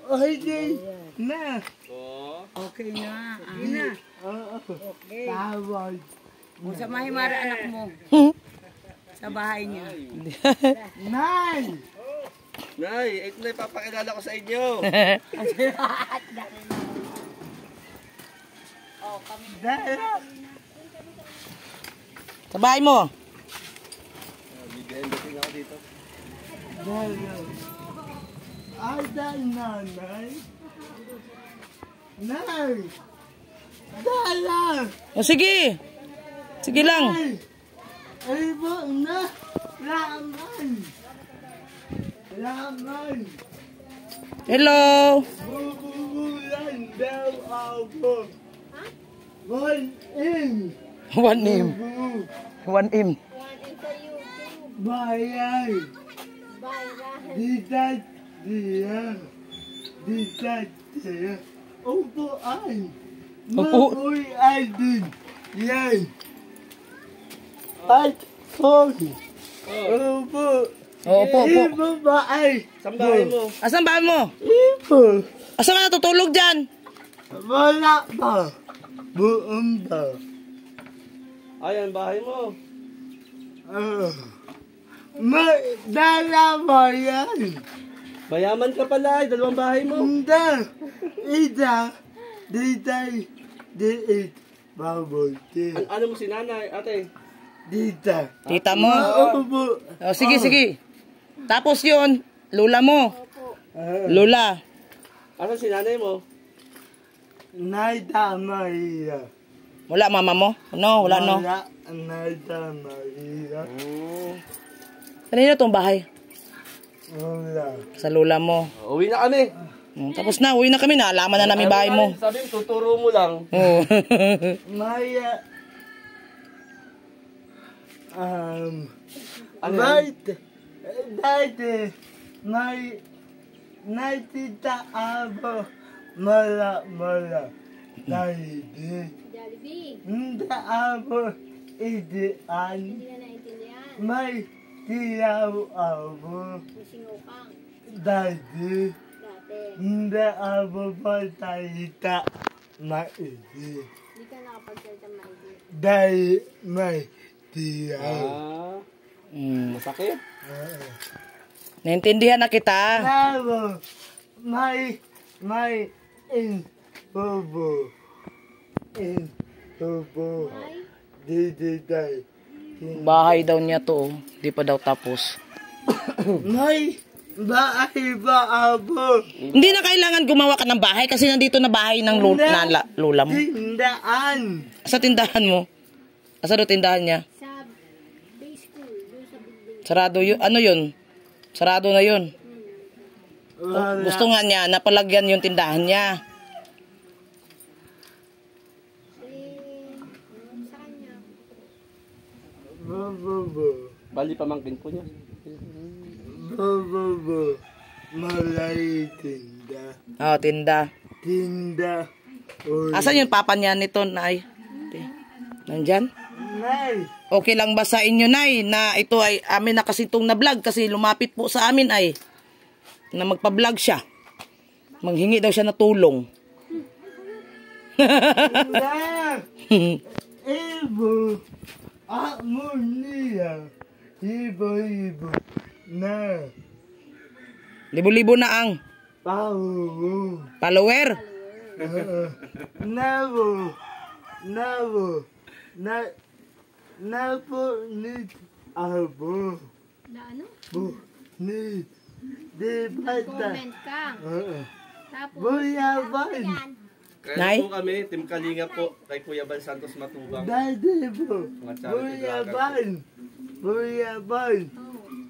Okay na. Okay na. Na. Okay. Tawag. O samahin mo rin anak mo. Sa bahay niya. Nay! Nay, ito na ipapakilala ko sa inyo. Dala. Sa bahay mo. Bigyan dating ako dito. Dala. Ay, nanay. Nay! Dala! O sige. Sige lang. Ay, mo na. Laman. Laman. Hello. Bubulan daw ako. One in. One im. One im. Bayan. Ditat diya. Ditat diya. Upuan. Upo. Mabuhay din. Yan. At phone. Upo. Opo, opo. Ibo ba ay? Saan bahay mo? Asan bahay mo? Ibo. Asan ka natutulog dyan? Wala pa. Buong ba? Ayan, bahay mo. Dala mo yan. Mayaman ka pala, dalawang bahay mo. Hindi. Ida. Ditay. Diit. Babuti. Ano mo si nanay, ate? Dita. Tita mo. Upo. O sige, sige. Tapos yun, lula mo. Lula. Asan si nanay mo? Naita Maria. Wala mama mo? No, wala no. Wala. Naita Maria. Kanina itong bahay? Wala. Sa lula mo. Uwi na kami. Tapos na, uwi na kami. Naalaman na namin bahay mo. Sabi mo, tuturo mo lang. Oo. Maya. Ano Right. Dati. May. Naitita abo. Mala. Naidi. Jollibee. Hindi abo. Idian. Hindi na naintindihan. May. Tiyaw abo. Masingukang. Dati. Dati. Hindi abo pa taita. Maidi. Hindi ka nakapagsalita maigi. Dahil may tiyaw. Masakit. Naintindihan na kita. Bravo. May in bobo. In bobo. Diditay. Bahay daw niya to. Di pa daw tapos. May bahay ba abo? Hindi na kailangan gumawa ka ng bahay kasi nandito na bahay ng lula mo. Tindaan. Sa tindahan mo? Asa daw tindahan niya? Sa base school. Doon sa building. Sarado yun. Ano yun? Sarado na yun. Wala. Gusto nga niya, napalagyan yung tindahan niya. Sa kanya. Bobo. Bali pamangkin po niya. Bobo. Malay tinda. Oo, tinda. Tinda. Asan yung papa niya nito, Nay? Nandyan? Nay. Okay lang ba sa inyo, Nay, na ito ay amin nakasitong na vlog kasi lumapit po sa amin ay na magpa-vlog siya. Manghingi daw siya na tulong. Na. Ibo. Amunia. Ibo. Na. Libo-libo na ang Pau. follower. Nabo. Napo nit abo. Na ano? Bu nit. Di bata. Comment ka. Tapos. Buyaban. Kaya Nay? po kami, Team Kalinga po, kay Kuya Bal Santos Matubang. Dadi po. Mga charity Buyaban. Buyaban.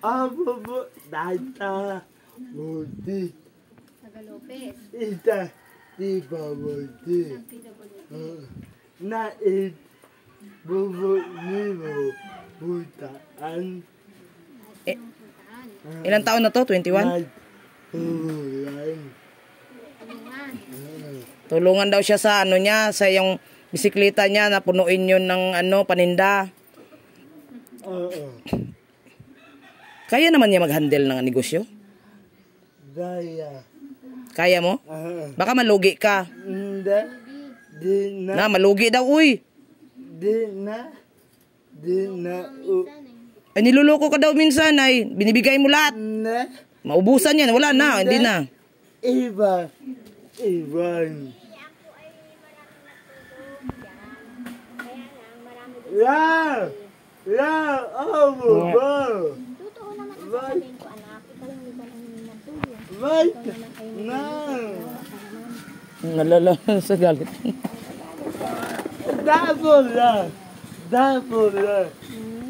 Abo po. Data. Buti. Taga Lopez. Ita. Di ba buti. PWD. Nait. Bubo nibo. Butaan. Ilang taon na to? 21? Ulan. Tulungan. Tulungan daw siya sa ano niya, sa yung bisikleta niya na punuin yun ng ano, paninda. Oo. Kaya naman niya mag-handle ng negosyo? Daya. Kaya mo? Baka malugi ka. Hindi. Di na. Na, malugi daw, uy. Di na. Di na. Ay, niluloko ka daw minsan, ay. Binibigay mo lahat. Na. Maubusan yan. Wala na, hindi na. Iba. Iban. Ya. Ya. Oh, ba. Totoo naman ang sasabihin ko, anak. Ikaw lang naman ang nagtulong. Right. Ikaw naman ay Na. Nalala sa galit. Double lang. Double lang.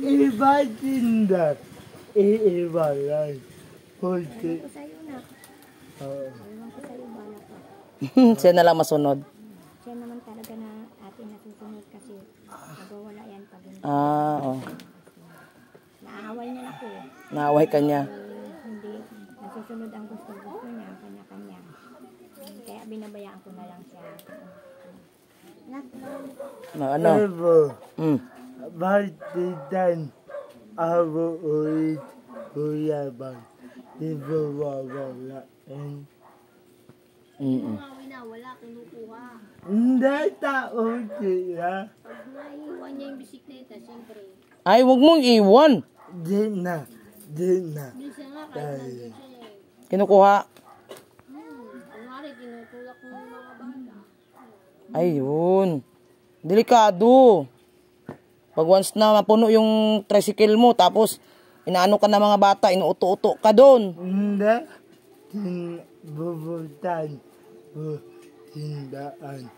Iba tinda. Iba lang. Porque. ko sa'yo, nak. Oh. Ewan ko sa'yo, bala ka. Siya na lang masunod. Siya naman talaga na atin nasusunod kasi nagwawala yan pag hindi. Oh. Naaway niya ako eh. Naaway ka niya. Hindi nasusunod ang gusto niya, kanya-kanya. Kaya binabayaan ko na lang siya. Nak, Na ano? Evo. Mm. Batitan. Abo ulit. Kuyaban. Di ba wawala? wala, kinukuha. Hindi tao sila. Pag naiwan niya yung bisikleta, siyempre. Ay, wag mong iwan. Di na. Di na. Minsan nga, kahit nandun siya eh. Kinukuha. Kunwari, tinutulak mo yung mga bata. Ayun. Delikado. Pag once na mapuno yung tricycle mo, tapos inaano ka ng mga bata, inuuto-uto ka doon. Hindi. Bubutan. Tindaan.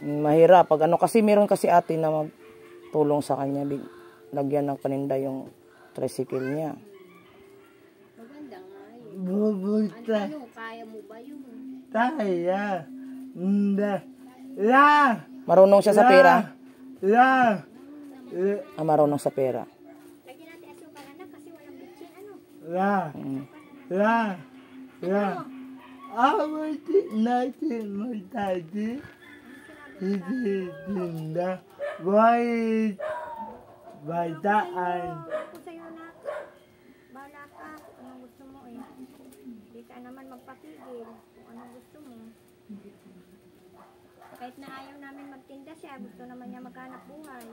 Mahirap. Pag ano kasi, meron kasi ate na magtulong sa kanya. Lagyan ng paninda yung tricycle niya. Maganda nga yun. Bubutan. Ano, kaya mo ba yun? Kaya. Hindi. La. Marunong siya sa pera? La. Marunong sa pera. Lagyan natin asukal, anak, kasi walang bitsin, ano? La. La. La. Awati natin magtati. Hindi tinda. Wait. Bataan. Ako sa'yo, anak. Bahala ka kung anong gusto mo eh. Hindi ka naman magpapigil kung anong gusto mo. Kahit na ayaw namin magtinda siya, gusto naman niya maghanap buhay.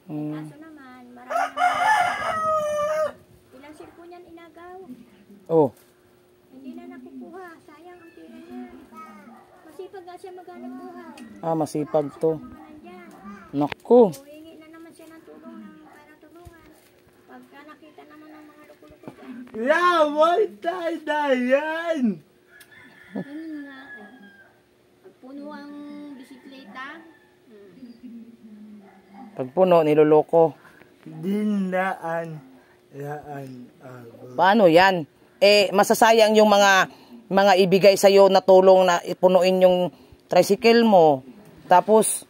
Kaso naman, marami naman. Ilang cellphone yan inagaw. Oh. Hindi na nakukuha. Sayang ang pera niya. Masipag nga siya maghanap buhay. Masipag to. Mga nandyan. Naku. Huwingi na naman siya ng tulong para tulungan. Pagka nakita naman ng mga luko-luko dyan. La. Wait tayo na yan. Ganun nga. Pagpuno ang bisikleta. Pag puno, niloloko. Dindaan. Laan ako. Paano yan? Masasayang yung mga ibigay sa'yo na tulong na ipunuin yung tricycle mo. Tapos,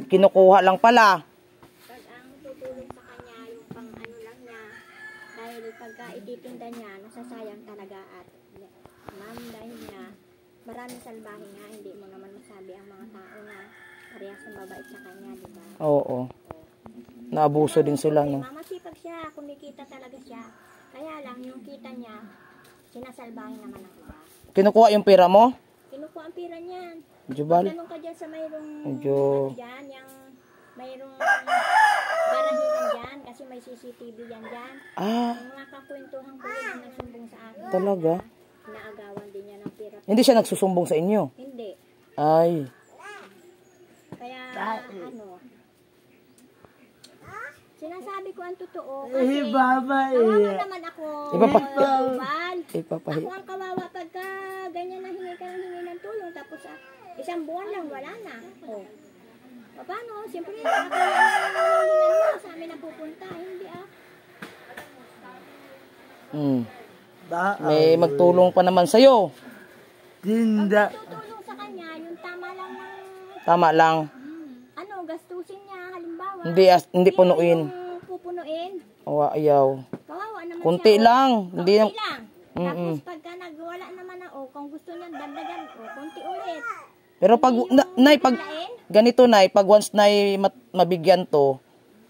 kinukuha lang pala. Pag ang tutulong sa kanya, yung pang ano lang niya, dahil pagka ititinda niya, nasasayang talaga at ma'am, dahil niya, maraming salbahe nga, hindi mo naman masabi ang mga tao na parehas ang babait sa kanya, di ba? Oo. Naabuso din sila, no? Masipag siya, kumikita talaga siya. Kaya lang, yung kita niya, sinasalbahe naman ang iba. Kinukuha yung pera mo? Kinukuha ang pira niyan. Jubal. Tanong ka dyan sa mayroong, Medyo... ano dyan, yung mayroong barahihan dyan, kasi may CCTV yan dyan. Yung mga kakwentuhan ko yun ang nagsumbong sa akin. Talaga? Naagawan din niya ng pira. Hindi siya nagsusumbong sa inyo? Hindi. Ay. Kaya, ano, sinasabi ko ang totoo kasi kawawa naman ako. Jubal. Ipapahi. Ako ang kawawa pagka ganyan na hingi ka ng hingi ng tulong tapos isang buwan lang wala na. Oh. Paano? Siyempre, nakakahilingan mo sa amin napupunta. Hindi May magtulong pa naman sa'yo. Tinda. Pag tutulong sa kanya, yung tama lang ng Tama lang. ano, gastusin niya, halimbawa. Hindi punuin. Yung pupunuin. O, ayaw. Kawawa naman Kunti siya. lang. Hindi Kunti lang. lang. Tapos pagka nagwala naman na, kung gusto niya dagdagan, kunti ulit. Pero pag, pag, ganito nay, pag once nay mabigyan to,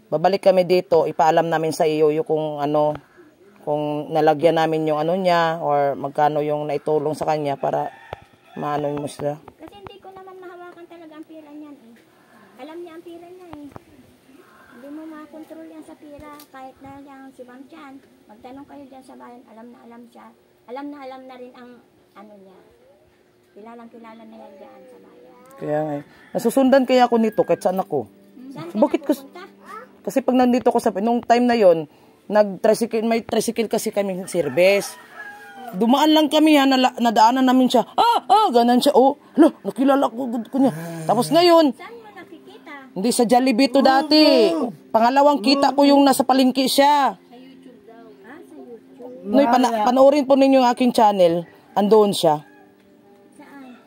babalik kami dito, ipaalam namin sa iyo yung kung ano, kung nalagyan namin yung ano niya or magkano yung naitulong sa kanya para maano mo sila. Kasi hindi ko naman mahawakan talaga ang pira niyan eh. Alam niya ang pira niya eh. Hindi mo makontrol yan sa pira. Kahit na yan si Ma'am Chan, magtanong kayo dyan sa bayan, alam na alam siya. Alam na rin ang ano niya. Kilala na yan dyan sa bayan. Kaya nga, nasusundan kaya ako nito kahit saan ako. Saan Bakit ka kasi, pupunta? kasi pag nandito ko sa, nung time na yon may tricycle kasi kami service. Dumaan lang kami ha, nadaanan namin siya. Ganan siya. Oh, hala, nakilala ko niya. Tapos ngayon, Saan mo nakikita? hindi sa Jollibee to dati. Pangalawang kita ko yung nasa palengke siya. Sa YouTube. Noy, panoorin po ninyo yung aking channel. Andoon siya. Saan?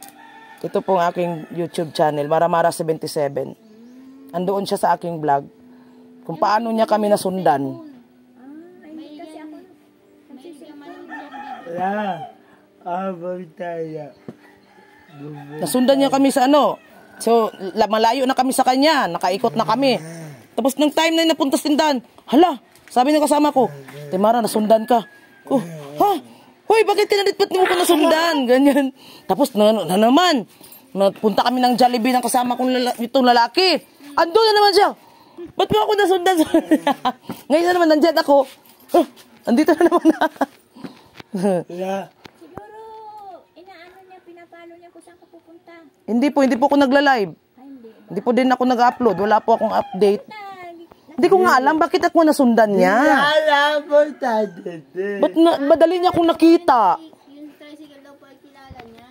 Ito pong aking YouTube channel, Maramara 77. Andoon siya sa aking vlog. Kung paano niya kami nasundan. Hindi kasi ako nagsisimula. La. Abang tayo. Nasundan niya kami sa ano. So, malayo na kami sa kanya. Nakaikot na kami. Tapos nung time na napunta sa tindahan, hala, sabi ng kasama ko, Timara, nasundan ka. Oh, ha? Hoy, bakit ba't mo ko nasundan? Ganyan. Tapos na naman, napunta kami ng Jollibee ng kasama kong itong lalaki. Ando na naman siya. Ba't mo ako nasundan? Ngayon na naman, nandyan ako. Oh, andito na naman na. La. Siguro, inaano niya, pinapalo niya kung saan ka pupunta. Hindi po ako nagla-live. Ay, hindi. Hindi po din ako nag-upload. Wala po akong update. Nag- Hindi ko nga alam bakit ako nasundan niya. Alam mo tayo. Ba't madali niya akong nakita? Yung tricycle daw po ay kilala niya.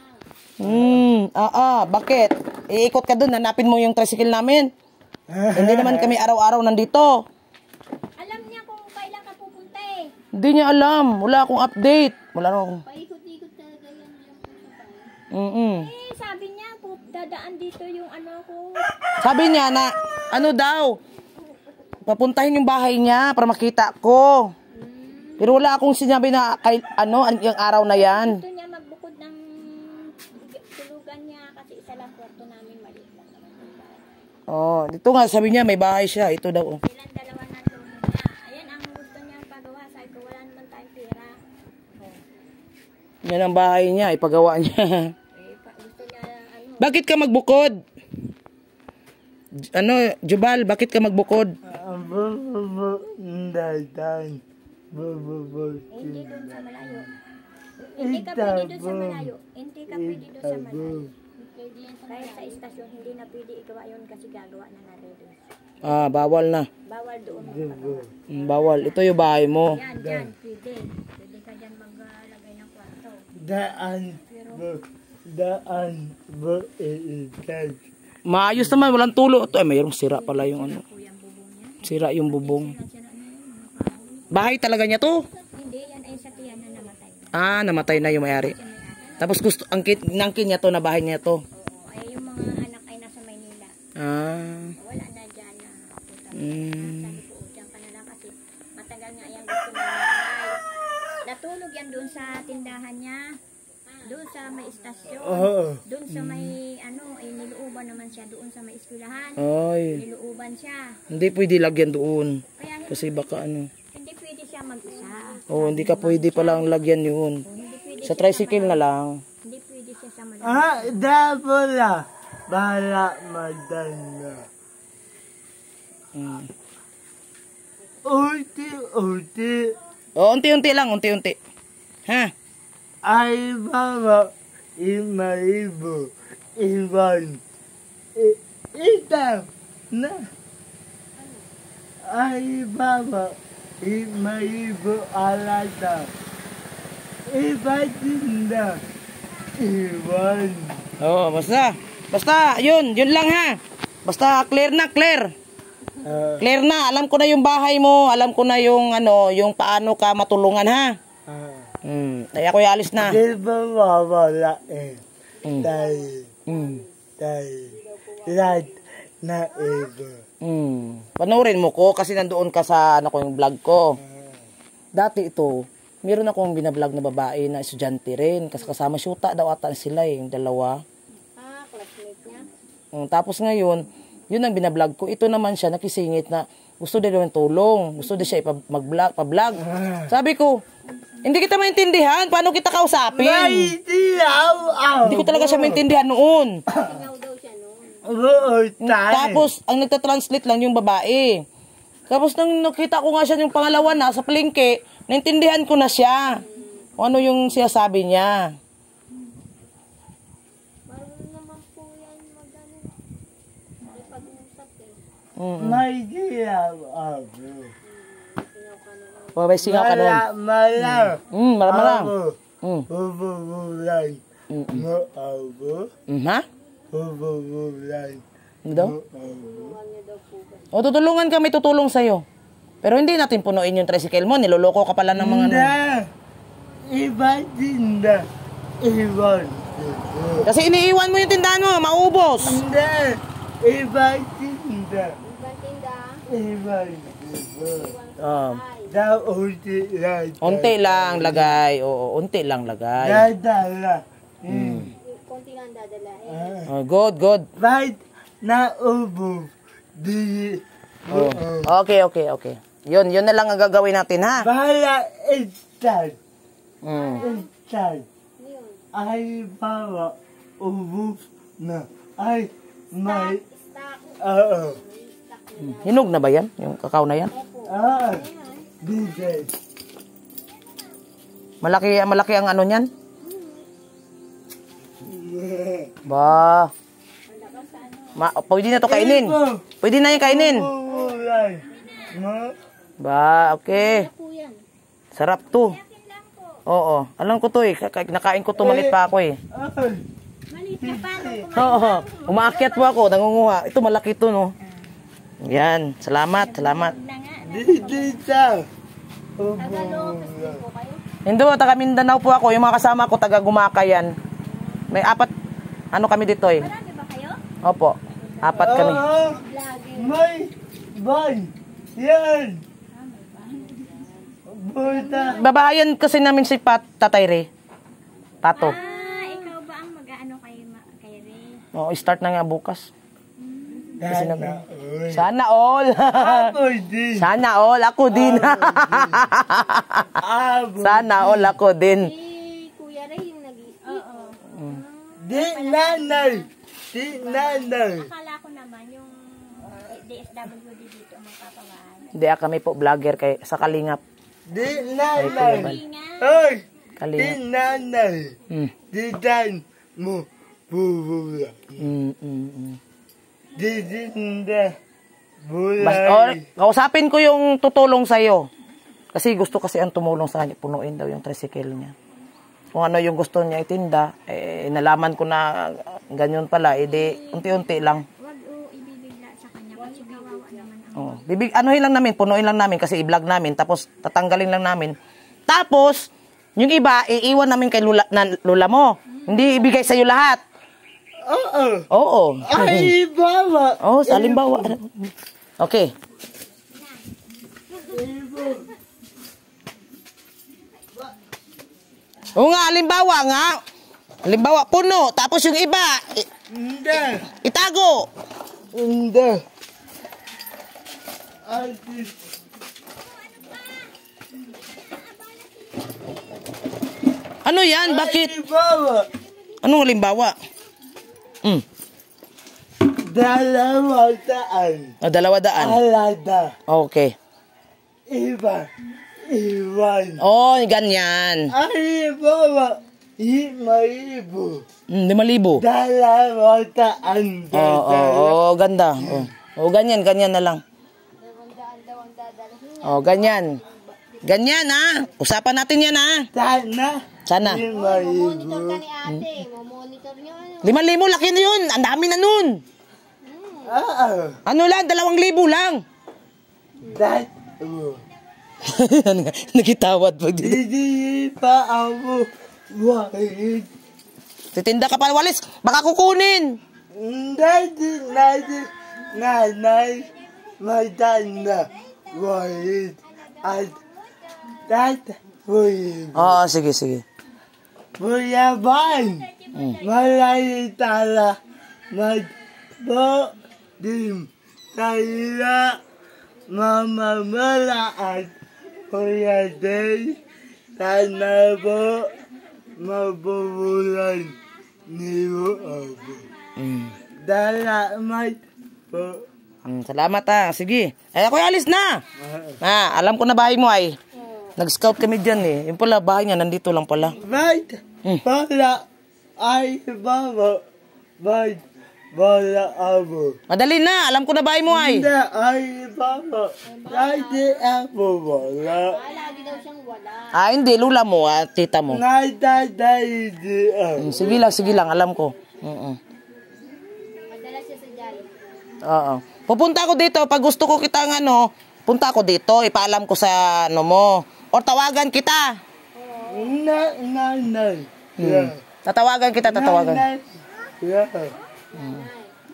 Bakit? Iikot ka dun, hanapin mo yung tricycle namin. Hindi naman kami araw-araw nandito. Alam niya kung kailan ka pupunta eh. Hindi niya alam. Wala akong update. Wala akong... Paikot-ikot talaga yan yung pupunta. Mm-mm. Sabi niya, dadaan dito yung ano ko. Sabi niya na, ano daw, papuntahin yung bahay niya para makita ko. Pero wala akong sinabi na, yung araw na yan. Gusto niya magbukod ng tulugan niya kasi isa lang kwarto namin, maliit lang naman yung bahay. Oh, dito nga, sabi niya, may bahay siya. Ito daw. Silang dalawa na tulog niya. Ayan ang gusto niyang pagawa. Sabi ko, wala naman tayong pera. Yan ang bahay niya, ipagawa niya. Gusto niya, ano, Bakit ka magbukod? Jubal, bakit ka magbukod? Dadan. hindi doon sa malayo. Hindi ka pwede doon sa malayo. Hindi ka pwede doon sa malayo. Kahit sa istasyon, hindi na pwede igawa yun kasi gagawa na natin doon. Bawal na. Bawal doon magpagawa. Bawal. Ito yung bahay mo. Yan, dyan, pwede. Pwede ka dyan maglagay ng kwarto. Daan mo iitan. Maayos naman, walang tulo. Ito, mayroong sira pala yung ano. Kuyang bubong niya. Sira yung bubong. Siya na ano yun. Bahay talaga niya to? Hindi, yan ay sa tiyan na namatay. Namatay na yung may-ari. Siya may ari. Tapos nangkin niya to na bahay niya to. Oo, ay yung mga anak ay nasa Maynila. Wala na dyan na punta. Sabi ko, dyan ka na lang kasi matagal nga yan gusto ng nanay. Natulog yan doon sa tindahan niya. Doon sa may istasyon. Doon sa may niluuban naman siya doon sa may eskwelahan. Ay, Niluuban siya. hindi pwede lagyan doon. Kaya Kasi baka hindi pwede siya mag-isa. hindi ka pwede palang lagyan yun. Hindi pwede Sa tricycle na lang. Hindi pwede siya sa malayo. Dabola. Bala madana. Unti. Unti-unti lang, unti-unti. Ha? Ay baba. Imaibo. Iban. Itaw. Na. Ay baba. Imaibo alata. Ibatinda. Iwan. Oo, basta, yun lang ha. Basta clear na, clear. Clear na, alam ko na yung bahay mo, alam ko na yung yung paano ka matulungan ha. Kaya ako alis na. Di ba mawala eh? Tayo. Lahat na iba. Panoorin mo ko kasi nandoon ka sa yung vlog ko. Dati ito, meron akong binablog na babae na estudyante rin. Kasi kasama syuta daw ata sila yung dalawa. Classmate niya. Tapos ngayon, yun ang binablog ko. Ito naman siya nakisingit na Gusto din naman tulong. Gusto din siya pa-vlog. Sabi ko, hindi kita maintindihan. Paano kita kausapin? Hindi ko talaga siya maintindihan noon. Tapos, ang nagtatranslate lang yung babae. Tapos, nang nakita ko nga siya yung pangalawa na sa palengke, naintindihan ko na siya. Kung ano yung sinasabi niya. Marunong naman po yan mag-ano. May pag-uusap eh. May ginawa ako. May singaw ka nun. Malamang. Bubulay. Mo ako. Ha? Bubulay. Ano daw? O, tutulungan kami, tutulong sa'yo. Pero hindi natin punuin yung tricycle mo. Niloloko ka pala ng mga... Iba tinda. Iba. Kasi iniiwan mo yung tindahan mo, maubos. Hindi. Iba tinda. Iba tinda. Iba. Da unti lang. Unti lang lagay. Oo, unti lang lagay. Dadala. Konti lang dadalain. Oh, good. Right na ubo. Di. Okay. Yun na lang ang gagawin natin, ha? Bala instant. Mm. Instant. Ay bawa ubo na. Ay may. Oo. Hinog na ba yan? Yung kakao na yan? DJ. Malaki ang ano niyan? Ba. Pwede na to kainin. Pwede na yung kainin. Ba, okay. Sarap to. Oo, alam ko to eh. Nakain ko to, malit pa ako eh. Maliit na paano? Oo, umaakyat po ako, nangunguha. Ito malaki to, no? Yan, salamat. Dito. Hindi, taga Mindanao po ako. Yung mga kasama ko, taga Gumakayan. May 4, ano kami dito eh. Marami ba kayo? Opo, 4 kami. May ban. Yan. Buta. Babahayan kasi namin si Tatay Ray. Tato. Ikaw ba ang mag-ano kay Ray? Oo, start na nga bukas. Sana. Sana all. Ako din. Sana all ako din. Sana all ako din. Si Kuya Ray yung Oo. Di nanay. Akala ko naman yung DSWD dito ang magpapawahan. Hindi, kami po vlogger sa Kalingap. Di nanay. Ingat. Oy. Di Kalingap. nanay. Di dan mo. Bubula. Di dinda. Bulay. Kausapin ko yung tutulong sa'yo. Kasi gusto kasi ang tumulong sa kanya. Punuin daw yung tricycle niya. Kung ano yung gusto niya itinda, nalaman ko na ganyan pala, unti-unti lang. Huwag ibibigla sa kanya kasi gawawa naman ang Anuhin lang namin, punuin lang namin kasi i-vlog namin, tapos tatanggalin lang namin. Tapos, yung iba, iiwan namin kay lula mo. Hindi ibigay sa'yo lahat. Oo. Ay, bawa. Oo, sa halimbawa. Okay. Oo nga, halimbawa, puno. Tapos yung iba, Hindi. itago. Hindi. Ay, Ano yan? Bakit? bawa. Anong halimbawa? 200. 200. Alada. Okay. Iba. Iwan. Oh, ganyan. Ay, bawa. 5,000. 5,000. 200. Ganda. Ganyan na lang. Ganyan. Ganyan, ha? Usapan natin yan, ha? Sana. 5,000. monitor ka ni ate. Monitor niyo 5,000, laki na yun. Ang dami na nun. Ano lang, 2,000 lang. That. Nagitawad pa dito. Hindi pa ako wahid. Titinda ka pa, walis. Baka kukunin. Nanay, madanda, wahid, at wahid. Oo, sige. Buyaban, malayitala, magbo, dim, tala, mamalaan Kuya Day. Sana po mabubulan niyo ako. Salamat po. Salamat ha. Sige. Ay, ako alis na. Alam ko na bahay mo ay. Nag-scout kami dyan eh. Yung pala, bahay niya, nandito lang pala. Right? Para ay baba. Right? Wala ako. Madali na. Alam ko na bahay mo ay. Hindi ay baba. Hindi ako wala. Lagi daw siyang wala. Hindi. Lula mo tita mo. Nagtatay di ako. Sige lang. Alam ko. Madalas siya sa jalo. Oo. Pupunta ako dito. Pag gusto ko kitang punta ako dito. Ipaalam ko sa mo. O tawagan kita. Nanay. Yeah. Tatawagan kita. Nanay. Yeah.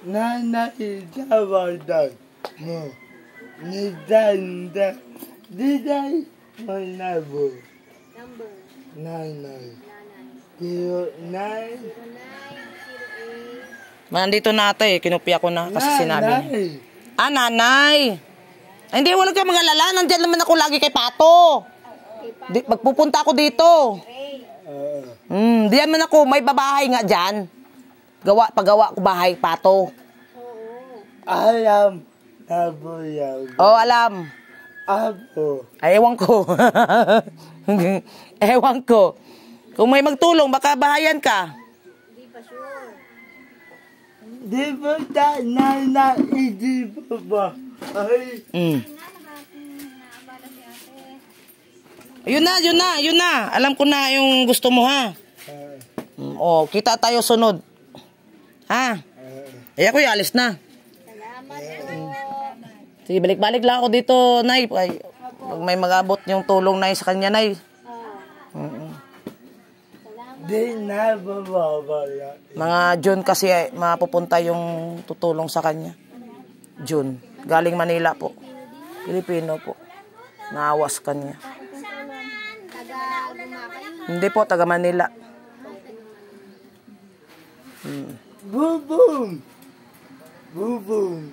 Nanay tawagan mo. Nidanda. Diday manabo. Number. Nanay. 09. Nandito na ate eh. Kinupya ko na kasi sinabi niya. Nanay. Nanay. Ay, hindi, wala ka mag-alala. Nandiyan naman ako lagi kay Pato. Magpupunta ako dito. Diyan man ako. May babahay nga dyan. Paggawa ko bahay, Pato. Alam na po yan. Alam. Apo. Ay, ewan ko. Ewan ko. Kung may magtulong, baka bahayan ka. Hindi pa sure. Di ba na hindi pa ba? Ay. Yun na. Alam ko na yung gusto mo, ha? Kita tayo sunod. Ha? Ay, ako alis na. Salamat po. Sige, balik-balik lang ako dito, Nay. Pag may mag-abot yung tulong, Nay, sa kanya, Nay. Di na babawala. Mga June kasi mapupunta yung tutulong sa kanya. June. Galing Manila po. Pilipino po. Naawas kanya. Hindi po, taga Manila. Bubong. Bubong.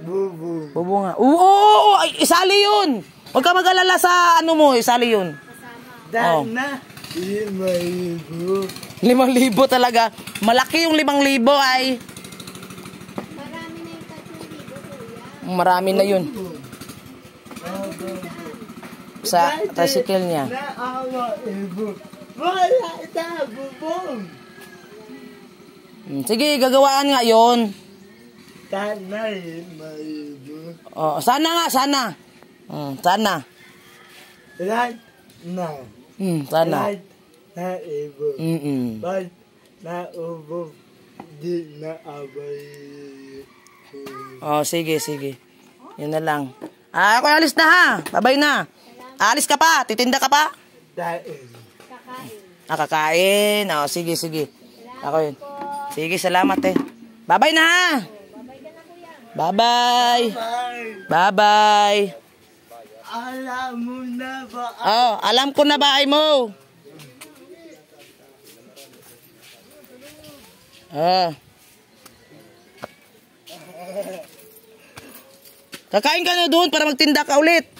Bubong. Bubo nga. Oo! Ay, isali yun! Huwag ka mag-alala sa mo, isali yun. Dana. 5,000. 5,000 talaga. Malaki yung 5,000 ay. Marami na yung 3,000 kuya. Marami na yun. Sa tricycle niya. Naawa ibo. Wala na bubong. Sige, gagawaan nga yun. Dana 5,000. Sana nga, sana. Sana. Right na. Sana. Right na ibo. But na ubo. Di na abay. Sige. Yun na lang. Ako alis na ha. Babay na. Alis ka pa? Titinda ka pa? Dahil. Kakain. Sige. Ako yun. Sige, salamat eh. Babay na ha. Bye-bye. Bye-bye. Alam mo na ba? Alam ko na bahay mo. Kakain ka na doon para magtinda ka ulit.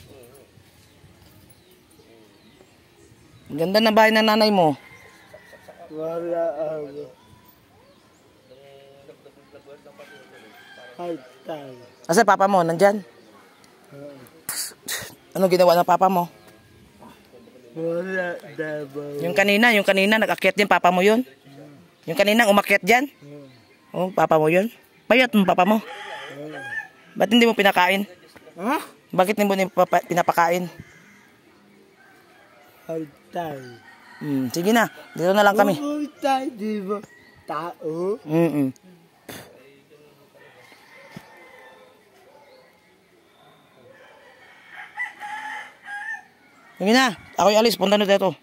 Ang ganda na bahay ng nanay mo. Wala ako. Hagtay. Asa papa mo? Nandyan? Ano ginawa ng papa mo? Wala daw. Yung kanina nag-akyat din papa mo yun? Yung kanina umakyat dyan? Papa mo yun? Payat mo papa mo? Ba't hindi mo pinakain? Ha? Bakit hindi mo pinapakain? Hagtay. Sige na, dito na lang kami. Hagtay, di ba? Tao? Sige na, ako'y alis, punta na dito.